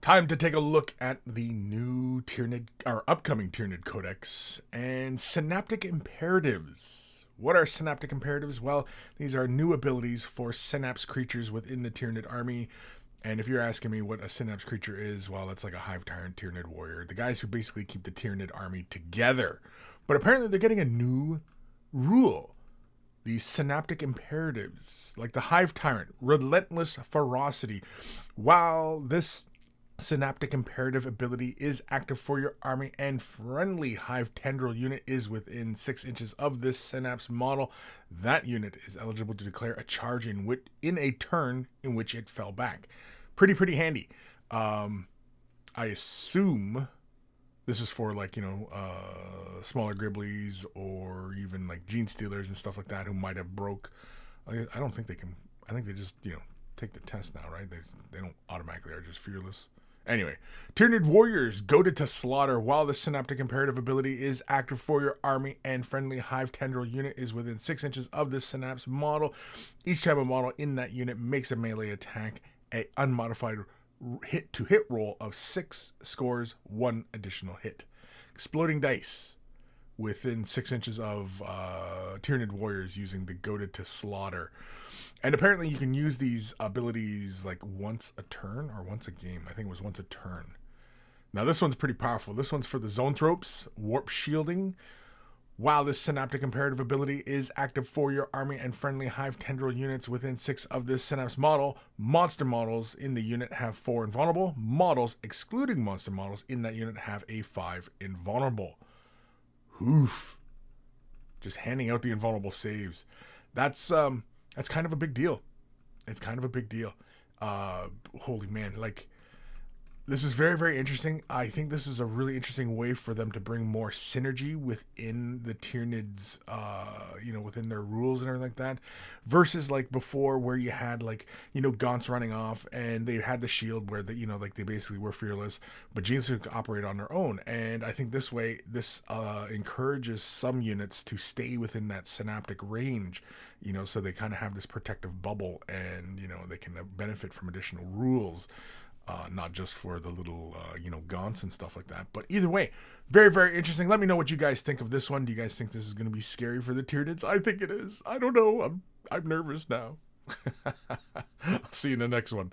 Time to take a look at the new Tyranid, or upcoming Tyranid Codex and Synaptic Imperatives. What are Synaptic Imperatives? Well, these are new abilities for Synapse creatures within the Tyranid army. And if you're asking me what a Synapse creature is, well, that's like a Hive Tyrant Tyranid warrior. The guys who basically keep the Tyranid army together. But apparently they're getting a new rule. These Synaptic Imperatives, like the Hive Tyrant, relentless ferocity. While this Synaptic Imperative ability is active for your army and friendly Hive Tendril unit is within 6 inches of this Synapse model, that unit is eligible to declare a charge in a turn in which it fell back. Pretty handy. I assume this is for smaller Gribblies or even like Gene Stealers and stuff like that who might have broke. I don't think they can. I think they just take the test now, right? They don't automatically are just fearless. Anyway, Tyranid warriors goaded to slaughter. While the Synaptic Imperative ability is active for your army and friendly Hive Tendril unit is within 6 inches of this Synapse model, each time a model in that unit makes a melee attack, a unmodified hit-to-hit roll of 6 scores 1 additional hit. Exploding dice within 6 inches of Tyranid warriors using the goaded to slaughter. And apparently you can use these abilities like once a turn or once a game. I think it was once a turn. Now this one's pretty powerful. This one's for the Zoanthropes, Warp Shielding. While this Synaptic Imperative ability is active for your army and friendly Hive Tendril units within 6 of this Synapse model, monster models in the unit have 4 invulnerable. Models, excluding monster models in that unit, have a 5 invulnerable. Oof. Just handing out the invulnerable saves. That's kind of a big deal. It's kind of a big deal. Holy man, this is very, very interesting. I think this is a really interesting way for them to bring more synergy within the Tyranids, within their rules and everything like that. Versus like before where you had Gaunts running off and they had the shield where they basically were fearless, but Genes could operate on their own. And I think this way, this encourages some units to stay within that synaptic range, so they kind of have this protective bubble and, they can benefit from additional rules. Not just for the little, gaunts and stuff like that. But either way, very, very interesting. Let me know what you guys think of this one. Do you guys think this is going to be scary for the Tyranids? I think it is. I don't know. I'm nervous now. I'll see you in the next one.